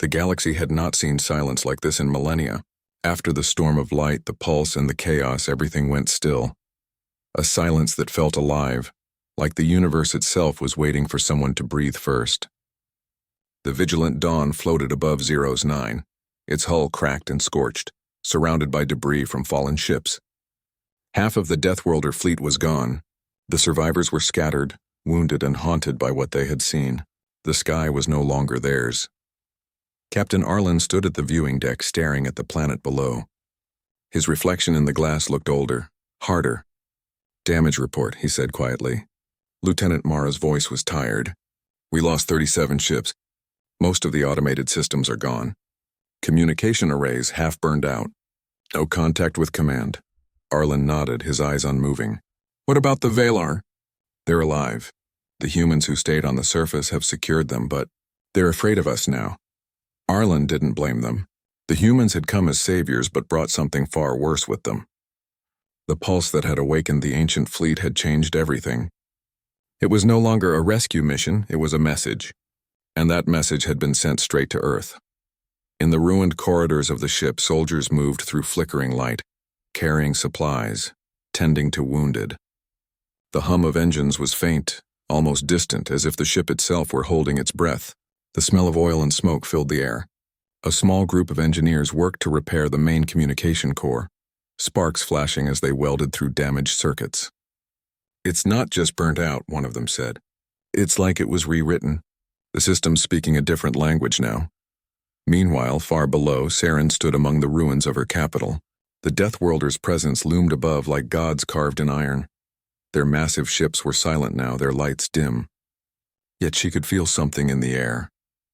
The galaxy had not seen silence like this in millennia. After the storm of light, the pulse, and the chaos, everything went still. A silence that felt alive, like the universe itself was waiting for someone to breathe first. The vigilant dawn floated above Zero's 9, its hull cracked and scorched, surrounded by debris from fallen ships. Half of the Deathworlder fleet was gone. The survivors were scattered, wounded, and haunted by what they had seen. The sky was no longer theirs. Captain Arlen stood at the viewing deck staring at the planet below. His reflection in the glass looked older, harder. "Damage report," he said quietly. Lieutenant Mara's voice was tired. "We lost 37 ships. Most of the automated systems are gone. Communication arrays half burned out. No contact with command." Arlen nodded, his eyes unmoving. "What about the Valar?" "They're alive. The humans who stayed on the surface have secured them, but they're afraid of us now." Arlen didn't blame them. The humans had come as saviors but brought something far worse with them. The pulse that had awakened the ancient fleet had changed everything. It was no longer a rescue mission, it was a message. And that message had been sent straight to Earth. In the ruined corridors of the ship, soldiers moved through flickering light, carrying supplies, tending to wounded. The hum of engines was faint, almost distant, as if the ship itself were holding its breath. The smell of oil and smoke filled the air. A small group of engineers worked to repair the main communication core, sparks flashing as they welded through damaged circuits. "It's not just burnt out," one of them said. "It's like it was rewritten. The system's speaking a different language now." Meanwhile, far below, Saren stood among the ruins of her capital. The Deathworlder's presence loomed above like gods carved in iron. Their massive ships were silent now, their lights dim. Yet she could feel something in the air.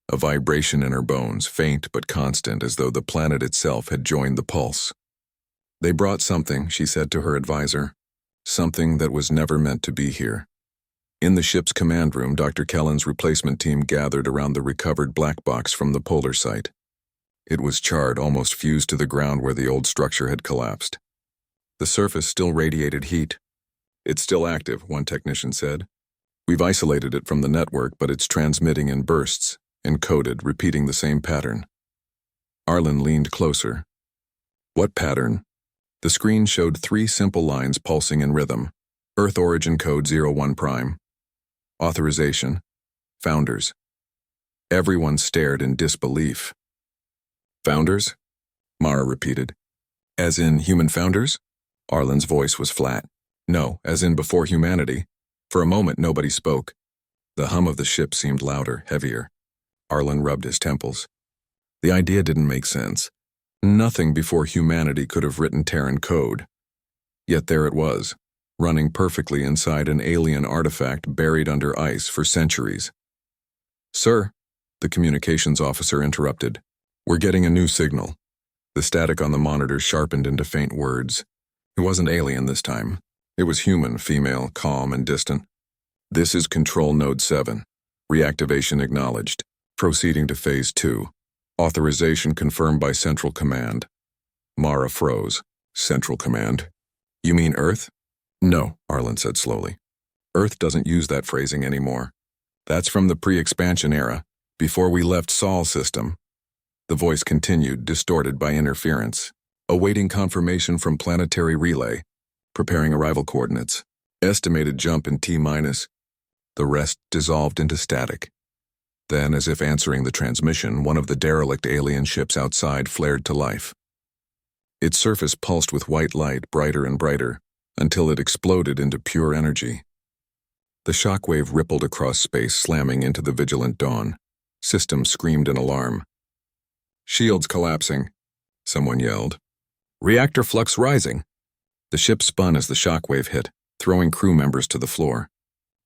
A vibration in her bones, faint but constant, as though the planet itself had joined the pulse. "They brought something," she said to her advisor. "Something that was never meant to be here." In the ship's command room, Dr. Kellen's replacement team gathered around the recovered black box from the polar site. It was charred, almost fused to the ground where the old structure had collapsed. The surface still radiated heat. "It's still active," one technician said. "We've isolated it from the network, but it's transmitting in bursts, encoded, repeating the same pattern." Arlen leaned closer. "What pattern?" The screen showed 3 simple lines pulsing in rhythm. Earth origin code 01 prime. Authorization. Founders. Everyone stared in disbelief. "Founders?" Mara repeated. "As in human founders?" Arlen's voice was flat. "No, as in before humanity." For a moment nobody spoke. The hum of the ship seemed louder, heavier. Arlen rubbed his temples. The idea didn't make sense. Nothing before humanity could have written Terran code. Yet there it was, running perfectly inside an alien artifact buried under ice for centuries. "Sir," the communications officer interrupted. "We're getting a new signal." The static on the monitor sharpened into faint words. It wasn't alien this time. It was human, female, calm and distant. "This is Control Node 7. Reactivation acknowledged. Proceeding to Phase 2. Authorization confirmed by Central Command." Mara froze. "Central Command? You mean Earth?" "No," Arlen said slowly. "Earth doesn't use that phrasing anymore. That's from the pre-expansion era, before we left Sol's system." The voice continued, distorted by interference. "Awaiting confirmation from planetary relay. Preparing arrival coordinates. Estimated jump in T-minus." The rest dissolved into static. Then, as if answering the transmission, one of the derelict alien ships outside flared to life. Its surface pulsed with white light, brighter and brighter, until it exploded into pure energy. The shockwave rippled across space, slamming into the vigilant dawn. Systems screamed in alarm. "Shields collapsing," someone yelled. "Reactor flux rising." The ship spun as the shockwave hit, throwing crew members to the floor.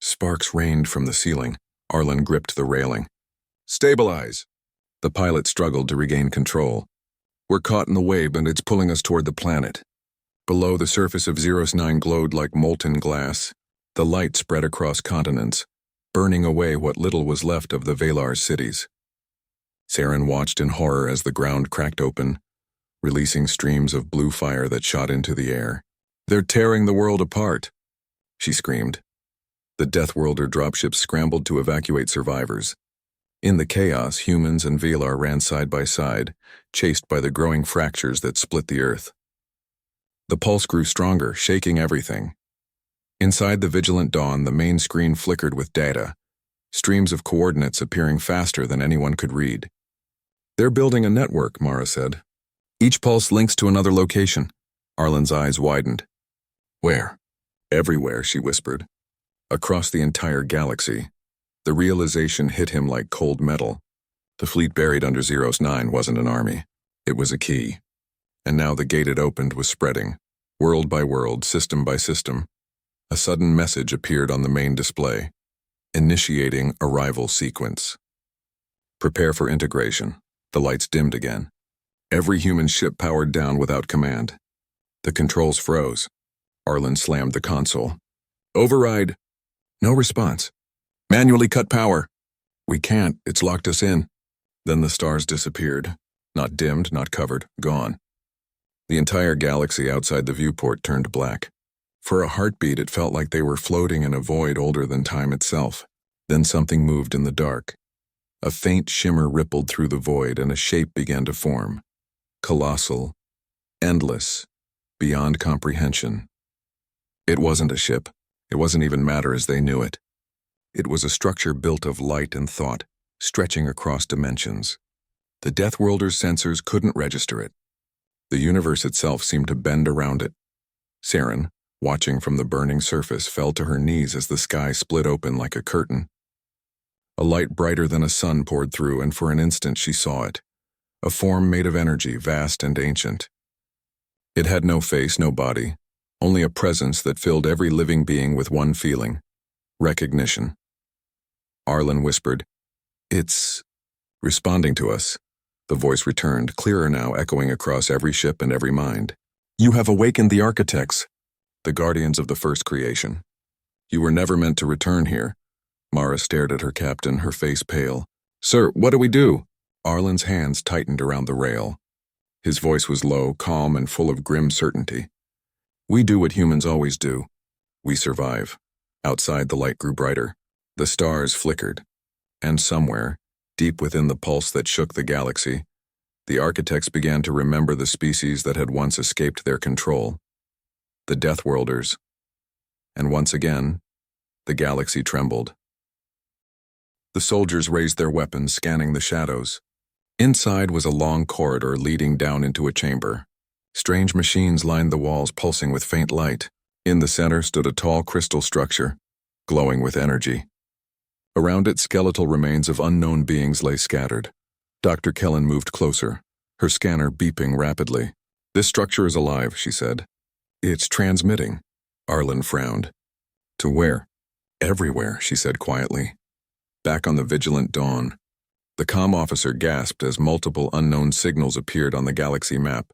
Sparks rained from the ceiling. Arlen gripped the railing. "Stabilize!" The pilot struggled to regain control. "We're caught in the wave and it's pulling us toward the planet." Below, the surface of Zeros 9 glowed like molten glass. The light spread across continents, burning away what little was left of the Valar cities. Saren watched in horror as the ground cracked open, releasing streams of blue fire that shot into the air. "They're tearing the world apart," she screamed. The Deathworlder dropships scrambled to evacuate survivors. In the chaos, humans and Velar ran side by side, chased by the growing fractures that split the earth. The pulse grew stronger, shaking everything. Inside the vigilant dawn, the main screen flickered with data, streams of coordinates appearing faster than anyone could read. "They're building a network," Mara said. "Each pulse links to another location." Arlen's eyes widened. "Where?" "Everywhere," she whispered. "Across the entire galaxy." The realization hit him like cold metal. The fleet buried under Zeros 9 wasn't an army. It was a key. And now the gate it opened was spreading, world by world, system by system. A sudden message appeared on the main display. Initiating arrival sequence. Prepare for integration. The lights dimmed again. Every human ship powered down without command. The controls froze. Arlen slammed the console. "Override." No response. "Manually cut power." "We can't, it's locked us in." Then the stars disappeared. Not dimmed, not covered, gone. The entire galaxy outside the viewport turned black. For a heartbeat, it felt like they were floating in a void older than time itself. Then something moved in the dark. A faint shimmer rippled through the void and a shape began to form. Colossal, endless, beyond comprehension. It wasn't a ship. It wasn't even matter as they knew it. It was a structure built of light and thought, stretching across dimensions. The Deathworlder's sensors couldn't register it. The universe itself seemed to bend around it. Saren, watching from the burning surface, fell to her knees as the sky split open like a curtain. A light brighter than a sun poured through, and for an instant she saw it. A form made of energy, vast and ancient. It had no face, no body, only a presence that filled every living being with one feeling: recognition. Arlen whispered, "It's responding to us." The voice returned, clearer now, echoing across every ship and every mind. "You have awakened the architects, the guardians of the first creation. You were never meant to return here." Mara stared at her captain, her face pale. "Sir, what do we do?" Arlen's hands tightened around the rail. His voice was low, calm, and full of grim certainty. "We do what humans always do. We survive." Outside, the light grew brighter. The stars flickered. And somewhere, deep within the pulse that shook the galaxy, the architects began to remember the species that had once escaped their control. The Deathworlders. And once again, the galaxy trembled. The soldiers raised their weapons, scanning the shadows. Inside was a long corridor leading down into a chamber. Strange machines lined the walls, pulsing with faint light. In the center stood a tall crystal structure, glowing with energy. Around it, skeletal remains of unknown beings lay scattered. Dr. Kellen moved closer, her scanner beeping rapidly. "This structure is alive," she said. "It's transmitting." Arlen frowned. "To where?" "Everywhere," she said quietly. Back on the vigilant dawn, the comm officer gasped as multiple unknown signals appeared on the galaxy map.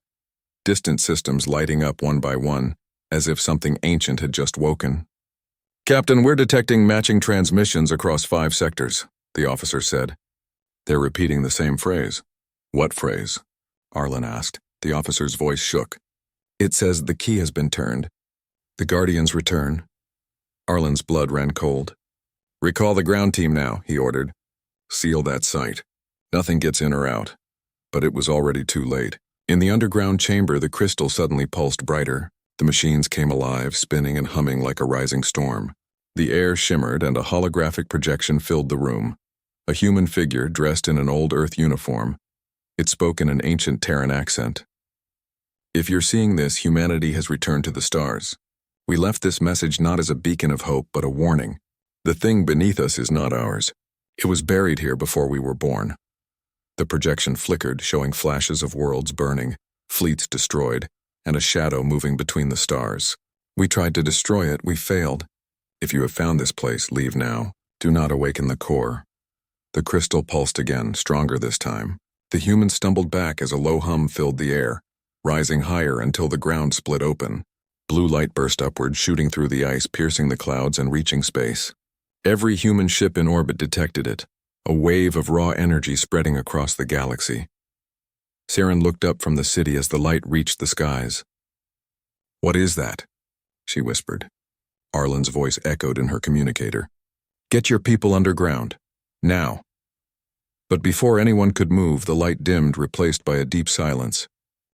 Distant systems lighting up one by one, as if something ancient had just woken. "Captain, we're detecting matching transmissions across 5 sectors, the officer said. "They're repeating the same phrase." "What phrase?" Arlen asked. The officer's voice shook. "It says the key has been turned. The Guardians return." Arlen's blood ran cold. "Recall the ground team now," he ordered. "Seal that site. Nothing gets in or out." But it was already too late. In the underground chamber, the crystal suddenly pulsed brighter. The machines came alive, spinning and humming like a rising storm. The air shimmered and a holographic projection filled the room. A human figure dressed in an old Earth uniform. It spoke in an ancient Terran accent. "If you're seeing this, humanity has returned to the stars. We left this message not as a beacon of hope, but a warning. The thing beneath us is not ours. It was buried here before we were born." The projection flickered, showing flashes of worlds burning, fleets destroyed, and a shadow moving between the stars. "We tried to destroy it, we failed. If you have found this place, leave now. Do not awaken the core." The crystal pulsed again, stronger this time. The humans stumbled back as a low hum filled the air, rising higher until the ground split open. Blue light burst upward, shooting through the ice, piercing the clouds and reaching space. Every human ship in orbit detected it, a wave of raw energy spreading across the galaxy. Saren looked up from the city as the light reached the skies. "What is that?" she whispered. Arlen's voice echoed in her communicator. "Get your people underground. Now." But before anyone could move, the light dimmed, replaced by a deep silence.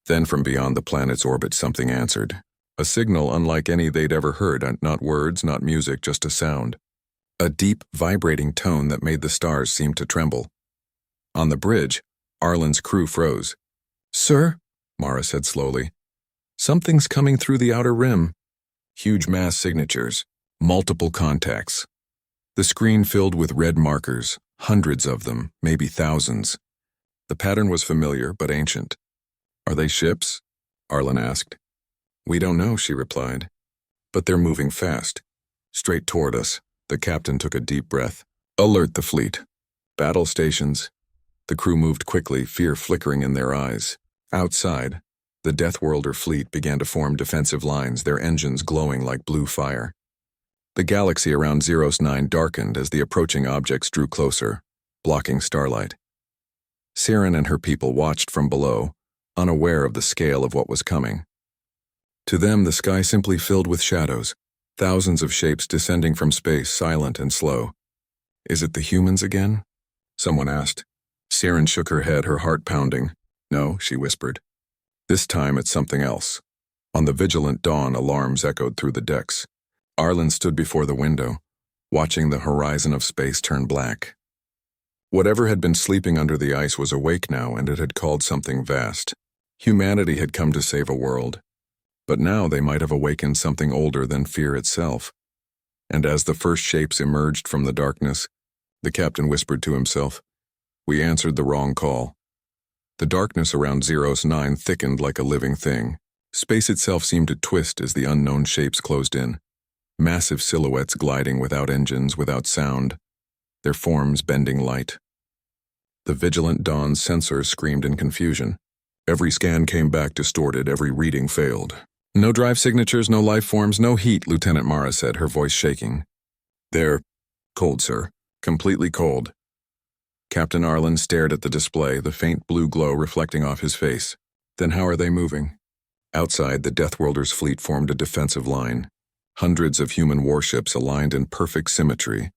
Then from beyond the planet's orbit something answered. A signal unlike any they'd ever heard, not words, not music, just a sound. A deep, vibrating tone that made the stars seem to tremble. On the bridge, Arlen's crew froze. "Sir," Mara said slowly, "something's coming through the outer rim." Huge mass signatures, multiple contacts. The screen filled with red markers, hundreds of them, maybe thousands. The pattern was familiar, but ancient. "Are they ships?" Arlen asked. "We don't know," she replied. "But they're moving fast. Straight toward us." The captain took a deep breath. "Alert the fleet. Battle stations." The crew moved quickly, fear flickering in their eyes. Outside, the Deathworlder fleet began to form defensive lines, their engines glowing like blue fire. The galaxy around Zeros 9 darkened as the approaching objects drew closer, blocking starlight. Siren and her people watched from below, unaware of the scale of what was coming. To them, the sky simply filled with shadows, thousands of shapes descending from space, silent and slow. "Is it the humans again?" someone asked. Siren shook her head, her heart pounding. "No," she whispered. "This time it's something else." On the vigilant dawn, alarms echoed through the decks. Arlen stood before the window, watching the horizon of space turn black. Whatever had been sleeping under the ice was awake now, and it had called something vast. Humanity had come to save a world. But now they might have awakened something older than fear itself. And as the first shapes emerged from the darkness, the captain whispered to himself, "We answered the wrong call." The darkness around Zeros 9 thickened like a living thing. Space itself seemed to twist as the unknown shapes closed in. Massive silhouettes gliding without engines, without sound, their forms bending light. The vigilant dawn's sensors screamed in confusion. Every scan came back distorted, every reading failed. "No drive signatures, no life forms, no heat," Lieutenant Mara said, her voice shaking. "They're cold, sir. Completely cold." Captain Arlen stared at the display, the faint blue glow reflecting off his face. "Then how are they moving?" Outside, the Deathworlder's fleet formed a defensive line. Hundreds of human warships aligned in perfect symmetry,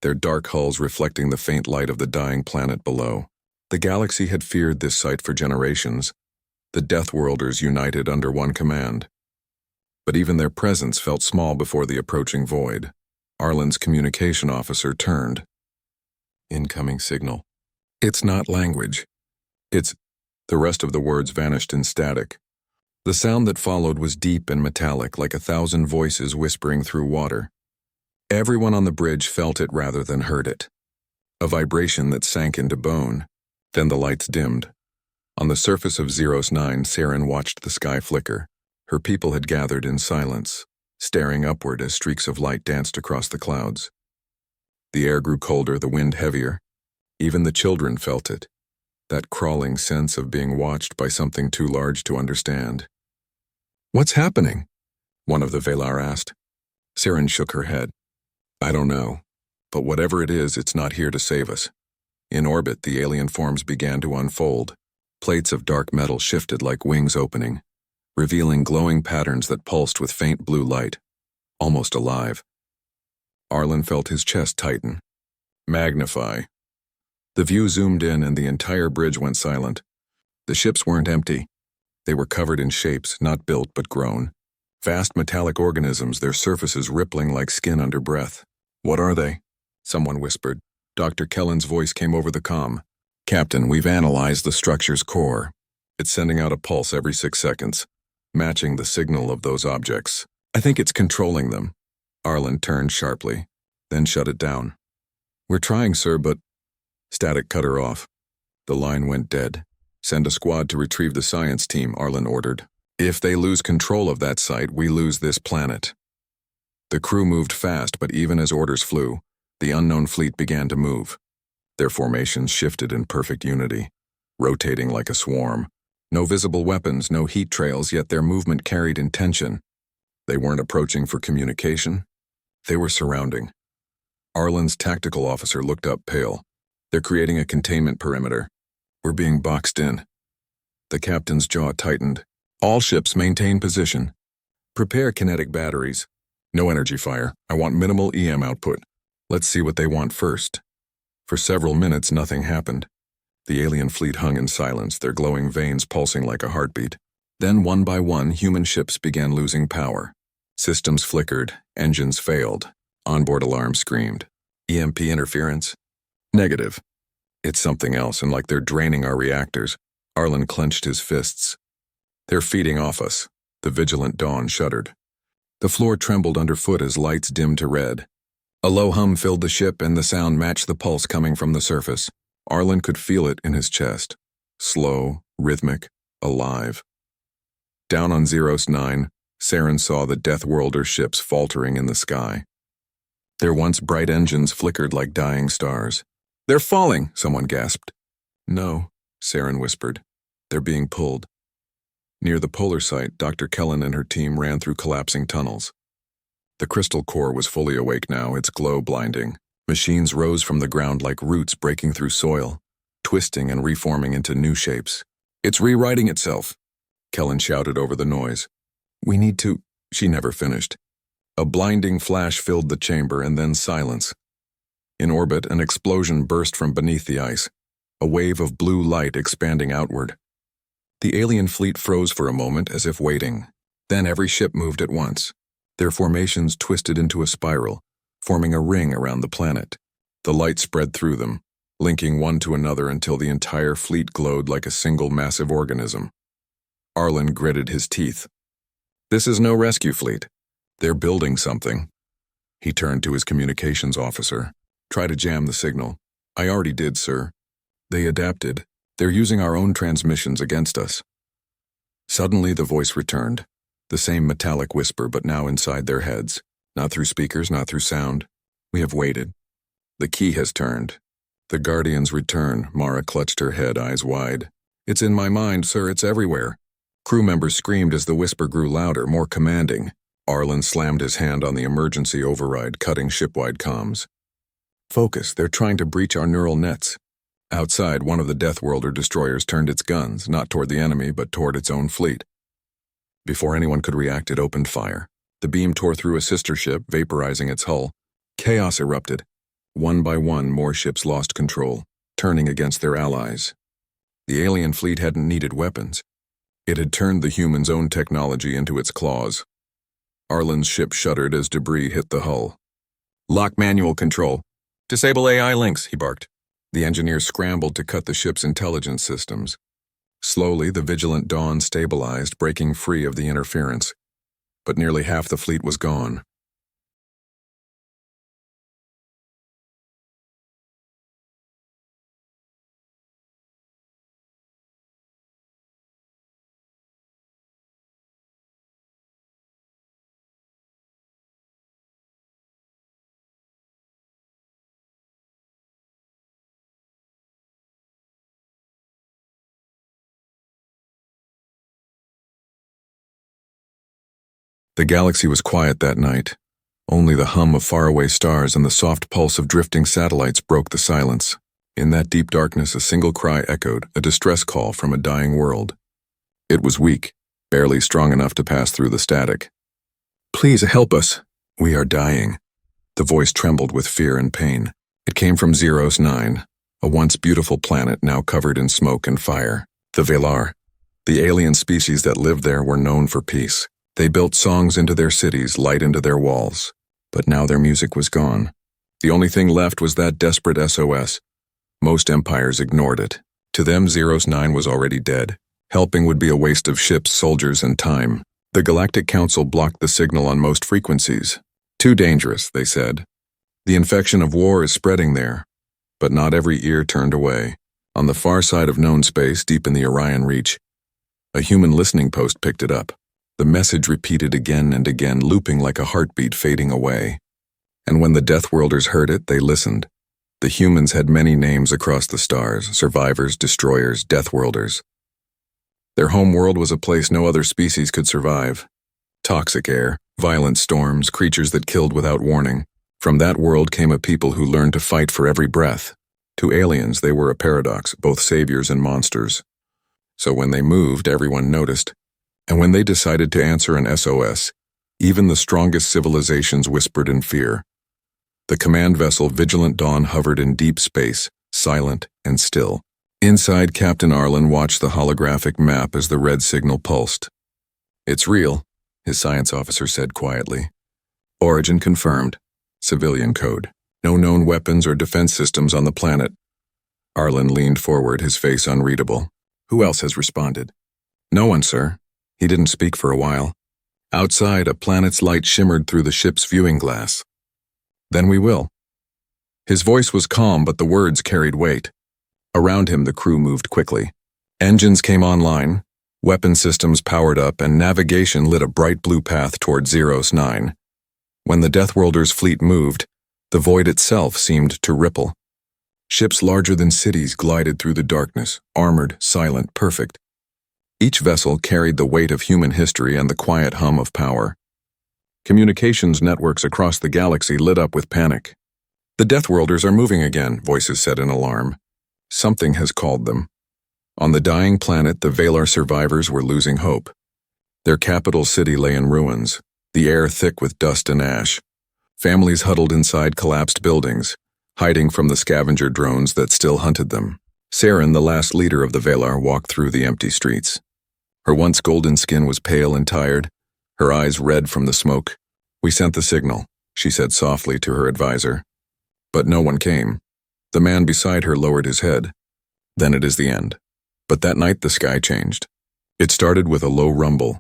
their dark hulls reflecting the faint light of the dying planet below. The galaxy had feared this sight for generations, the Deathworlders united under one command. But even their presence felt small before the approaching void. Arlen's communication officer turned. "Incoming signal." "It's not language. It's—" The rest of the words vanished in static. The sound that followed was deep and metallic, like 1,000 voices whispering through water. Everyone on the bridge felt it rather than heard it. A vibration that sank into bone. Then the lights dimmed. On the surface of Zeros 9, Siren watched the sky flicker. Her people had gathered in silence, staring upward as streaks of light danced across the clouds. The air grew colder, the wind heavier. Even the children felt it, that crawling sense of being watched by something too large to understand. "What's happening?" one of the Velar asked. Siren shook her head. "I don't know, but whatever it is, it's not here to save us." In orbit, the alien forms began to unfold. Plates of dark metal shifted like wings opening, revealing glowing patterns that pulsed with faint blue light, almost alive. Arlen felt his chest tighten. "Magnify." The view zoomed in and the entire bridge went silent. The ships weren't empty. They were covered in shapes, not built but grown. Vast metallic organisms, their surfaces rippling like skin under breath. "What are they?" someone whispered. Dr. Kellen's voice came over the comm. "Captain, we've analyzed the structure's core. It's sending out a pulse every 6 seconds, matching the signal of those objects. I think it's controlling them." Arlen turned sharply, then shut it down. "We're trying, sir, but—" Static cut her off. The line went dead. "Send a squad to retrieve the science team," Arlen ordered. "If they lose control of that site, we lose this planet." The crew moved fast, but even as orders flew, the unknown fleet began to move. Their formations shifted in perfect unity, rotating like a swarm. No visible weapons, no heat trails, yet their movement carried intention. They weren't approaching for communication. They were surrounding. Arlen's tactical officer looked up, pale. "They're creating a containment perimeter. We're being boxed in." The captain's jaw tightened. "All ships maintain position. Prepare kinetic batteries. No energy fire. I want minimal EM output. Let's see what they want first." For several minutes, nothing happened. The alien fleet hung in silence, their glowing veins pulsing like a heartbeat. Then, one by one, human ships began losing power. Systems flickered, engines failed, onboard alarms screamed. EMP interference? Negative. It's something else, and like they're draining our reactors. Arlen clenched his fists. They're feeding off us. The vigilant Dawn shuddered. The floor trembled underfoot as lights dimmed to red. A low hum filled the ship, and the sound matched the pulse coming from the surface. Arlen could feel it in his chest. Slow, rhythmic, alive. Down on Zeros 9, Saren saw the Death Worlder ships faltering in the sky. Their once bright engines flickered like dying stars. "They're falling," someone gasped. "No," Saren whispered. "They're being pulled." Near the polar site, Dr. Kellen and her team ran through collapsing tunnels. The crystal core was fully awake now, its glow blinding. Machines rose from the ground like roots breaking through soil, twisting and reforming into new shapes. "It's rewriting itself," Kellen shouted over the noise. "We need to—" She never finished. A blinding flash filled the chamber, and then silence. In orbit, an explosion burst from beneath the ice, a wave of blue light expanding outward. The alien fleet froze for a moment as if waiting. Then every ship moved at once. Their formations twisted into a spiral, forming a ring around the planet. The light spread through them, linking one to another until the entire fleet glowed like a single massive organism. Arlen gritted his teeth. "This is no rescue fleet. They're building something." He turned to his communications officer. "Try to jam the signal." "I already did, sir." "They adapted. They're using our own transmissions against us." Suddenly the voice returned. The same metallic whisper, but now inside their heads. Not through speakers, not through sound. "We have waited. The key has turned." "The Guardians return." Mara clutched her head, eyes wide. "It's in my mind, sir. It's everywhere." Crew members screamed as the whisper grew louder, more commanding. Arlen slammed his hand on the emergency override, cutting shipwide comms. "Focus. They're trying to breach our neural nets." Outside, one of the Death Worlder destroyers turned its guns, not toward the enemy, but toward its own fleet. Before anyone could react, it opened fire. The beam tore through a sister ship, vaporizing its hull. Chaos erupted. One by one, more ships lost control, turning against their allies. The alien fleet hadn't needed weapons. It had turned the humans' own technology into its claws. Arlen's ship shuddered as debris hit the hull. "Lock manual control. Disable AI links," he barked. The engineers scrambled to cut the ship's intelligence systems. Slowly, the vigilant Dawn stabilized, breaking free of the interference. But nearly half the fleet was gone. The galaxy was quiet that night. Only the hum of faraway stars and the soft pulse of drifting satellites broke the silence. In that deep darkness, a single cry echoed, a distress call from a dying world. It was weak, barely strong enough to pass through the static. "Please help us. We are dying." The voice trembled with fear and pain. It came from Zeros 9, a once beautiful planet now covered in smoke and fire. The Velar, the alien species that lived there, were known for peace. They built songs into their cities, light into their walls. But now their music was gone. The only thing left was that desperate SOS. Most empires ignored it. To them, Zeros 9 was already dead. Helping would be a waste of ships, soldiers, and time. The Galactic Council blocked the signal on most frequencies. "Too dangerous," they said. "The infection of war is spreading there." But not every ear turned away. On the far side of known space, deep in the Orion Reach, a human listening post picked it up. The message repeated again and again, looping like a heartbeat fading away. And when the Death Worlders heard it, they listened. The humans had many names across the stars: survivors, destroyers, Death Worlders. Their home world was a place no other species could survive. Toxic air, violent storms, creatures that killed without warning. From that world came a people who learned to fight for every breath. To aliens, they were a paradox, both saviors and monsters. So when they moved, everyone noticed. And when they decided to answer an SOS, even the strongest civilizations whispered in fear. The command vessel Vigilant Dawn hovered in deep space, silent and still. Inside, Captain Arlen watched the holographic map as the red signal pulsed. "It's real," his science officer said quietly. "Origin confirmed. Civilian code. No known weapons or defense systems on the planet." Arlen leaned forward, his face unreadable. "Who else has responded?" "No one, sir." He didn't speak for a while. Outside, a planet's light shimmered through the ship's viewing glass. "Then we will." His voice was calm, but the words carried weight. Around him, the crew moved quickly. Engines came online, weapon systems powered up, and navigation lit a bright blue path toward Zeros 9. When the Deathworlders' fleet moved, the void itself seemed to ripple. Ships larger than cities glided through the darkness, armored, silent, perfect. Each vessel carried the weight of human history and the quiet hum of power. Communications networks across the galaxy lit up with panic. "The Deathworlders are moving again," voices said in alarm. Something has called them. On the dying planet, the Valar survivors were losing hope. Their capital city lay in ruins, the air thick with dust and ash. Families huddled inside collapsed buildings, hiding from the scavenger drones that still hunted them. Saren, the last leader of the Valar, walked through the empty streets. Her once golden skin was pale and tired, her eyes red from the smoke. "We sent the signal," she said softly to her advisor. But no one came. The man beside her lowered his head. "Then it is the end." But that night the sky changed. It started with a low rumble,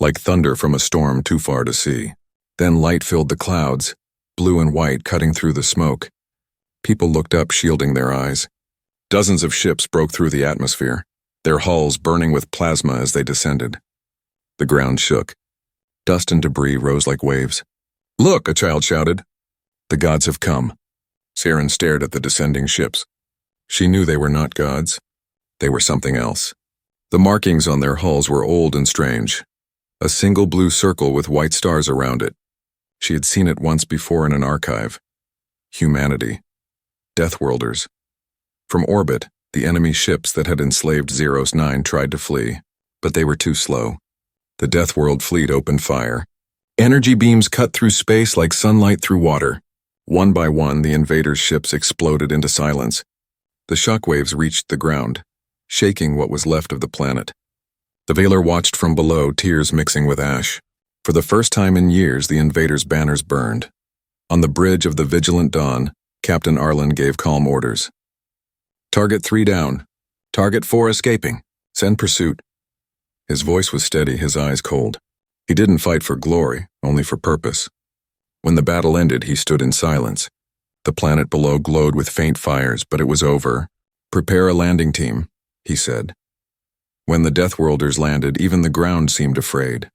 like thunder from a storm too far to see. Then light filled the clouds, blue and white cutting through the smoke. People looked up, shielding their eyes. Dozens of ships broke through the atmosphere, their hulls burning with plasma as they descended. The ground shook. Dust and debris rose like waves. "Look!" a child shouted. "The gods have come." Saren stared at the descending ships. She knew they were not gods. They were something else. The markings on their hulls were old and strange. A single blue circle with white stars around it. She had seen it once before in an archive. Humanity. Deathworlders. From orbit, the enemy ships that had enslaved Zeros 9 tried to flee, but they were too slow. The Deathworld fleet opened fire. Energy beams cut through space like sunlight through water. One by one, the invaders' ships exploded into silence. The shockwaves reached the ground, shaking what was left of the planet. The Valar watched from below, tears mixing with ash. For the first time in years, the invaders' banners burned. On the bridge of the Vigilant Dawn, Captain Arlen gave calm orders. "Target 3 down. Target 4 escaping. Send pursuit." His voice was steady, his eyes cold. He didn't fight for glory, only for purpose. When the battle ended, he stood in silence. The planet below glowed with faint fires, but it was over. "Prepare a landing team," he said. When the Deathworlders landed, even the ground seemed afraid.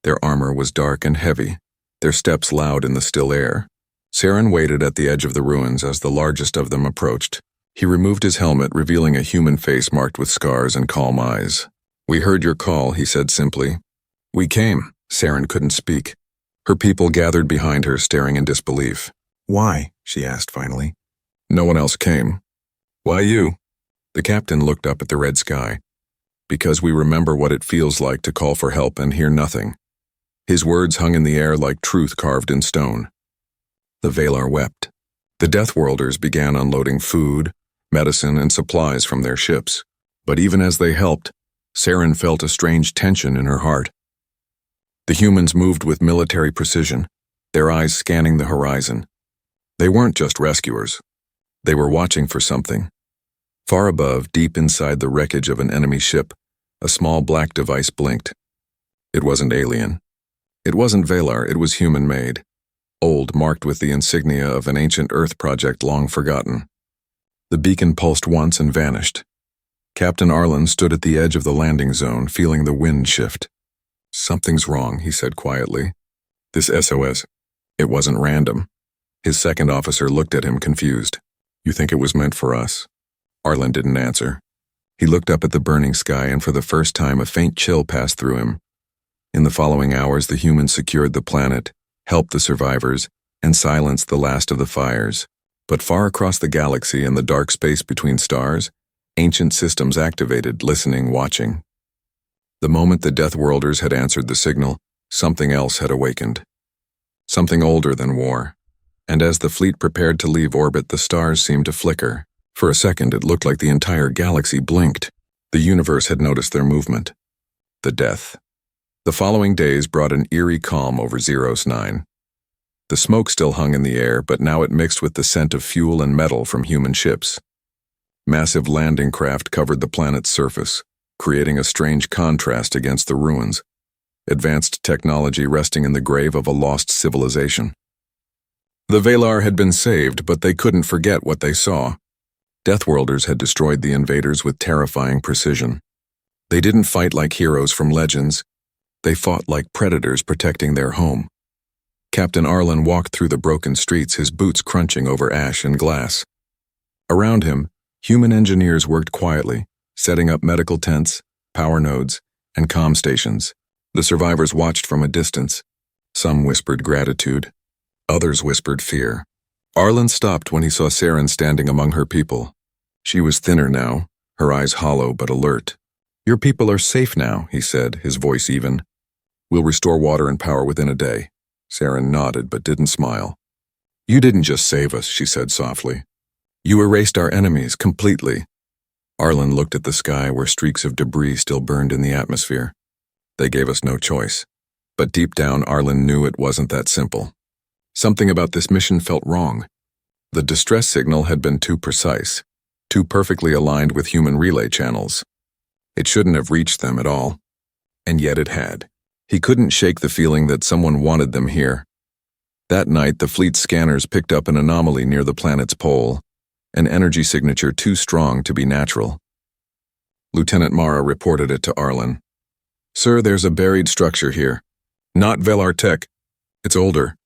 Their armor was dark and heavy, their steps loud in the still air. Saren waited at the edge of the ruins as the largest of them approached. He removed his helmet, revealing a human face marked with scars and calm eyes. "We heard your call," he said simply. "We came." Saren couldn't speak. Her people gathered behind her, staring in disbelief. "Why?" she asked finally. "No one else came." "Why you?" The captain looked up at the red sky. "Because we remember what it feels like to call for help and hear nothing." His words hung in the air like truth carved in stone. The Valar wept. The Deathworlders began unloading food, medicine, and supplies from their ships. But even as they helped, Saren felt a strange tension in her heart. The humans moved with military precision, their eyes scanning the horizon. They weren't just rescuers. They were watching for something. Far above, deep inside the wreckage of an enemy ship, a small black device blinked. It wasn't alien. It wasn't Valar, it was human-made. Old, marked with the insignia of an ancient Earth project long forgotten. The beacon pulsed once and vanished. Captain Arlen stood at the edge of the landing zone, feeling the wind shift. "Something's wrong," he said quietly. "This SOS, it wasn't random." His second officer looked at him, confused. "You think it was meant for us?" Arlen didn't answer. He looked up at the burning sky, and for the first time a faint chill passed through him. In the following hours, the humans secured the planet, helped the survivors, and silenced the last of the fires. But far across the galaxy, in the dark space between stars, ancient systems activated, listening, watching. The moment the Deathworlders had answered the signal, something else had awakened. Something older than war. And as the fleet prepared to leave orbit, the stars seemed to flicker. For a second, it looked like the entire galaxy blinked. The universe had noticed their movement. The death. The following days brought an eerie calm over Zeros 9. The smoke still hung in the air, but now it mixed with the scent of fuel and metal from human ships. Massive landing craft covered the planet's surface, creating a strange contrast against the ruins. Advanced technology resting in the grave of a lost civilization. The Valar had been saved, but they couldn't forget what they saw. Deathworlders had destroyed the invaders with terrifying precision. They didn't fight like heroes from legends. They fought like predators protecting their home. Captain Arlen walked through the broken streets, his boots crunching over ash and glass. Around him, human engineers worked quietly, setting up medical tents, power nodes, and comm stations. The survivors watched from a distance. Some whispered gratitude. Others whispered fear. Arlen stopped when he saw Saren standing among her people. She was thinner now, her eyes hollow but alert. "Your people are safe now," he said, his voice even. "We'll restore water and power within a day." Saren nodded but didn't smile. "You didn't just save us," she said softly. "You erased our enemies completely." Arlen looked at the sky where streaks of debris still burned in the atmosphere. "They gave us no choice." But deep down, Arlen knew it wasn't that simple. Something about this mission felt wrong. The distress signal had been too precise, too perfectly aligned with human relay channels. It shouldn't have reached them at all. And yet it had. He couldn't shake the feeling that someone wanted them here. That night, the fleet's scanners picked up an anomaly near the planet's pole, an energy signature too strong to be natural. Lieutenant Mara reported it to Arlen. "Sir, there's a buried structure here. Not Valar tech. It's older."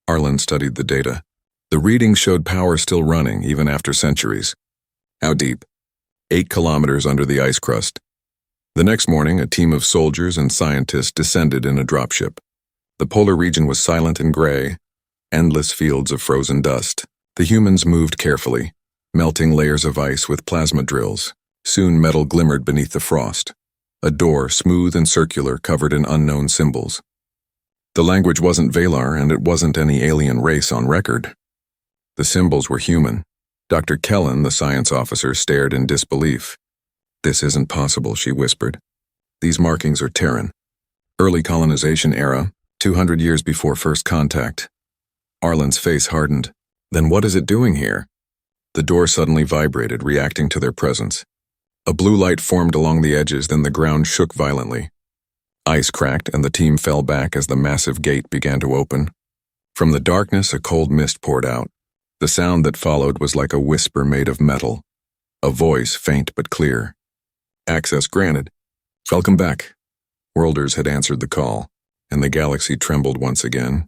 Arlen studied the data. The readings showed power still running, even after centuries. "How deep?" 8 kilometers under the ice crust. The next morning, a team of soldiers and scientists descended in a dropship. The polar region was silent and gray, endless fields of frozen dust. The humans moved carefully, melting layers of ice with plasma drills. Soon metal glimmered beneath the frost. A door, smooth and circular, covered in unknown symbols. The language wasn't Valar, and it wasn't any alien race on record. The symbols were human. Dr. Kellen, the science officer, stared in disbelief. "This isn't possible," she whispered. "These markings are Terran. Early colonization era, 200 years before first contact." Arlen's face hardened. "Then what is it doing here?" The door suddenly vibrated, reacting to their presence. A blue light formed along the edges, then the ground shook violently. Ice cracked, and the team fell back as the massive gate began to open. From the darkness, a cold mist poured out. The sound that followed was like a whisper made of metal. A voice, faint but clear. "Access granted. Welcome back." Worlders had answered the call, and the galaxy trembled once again.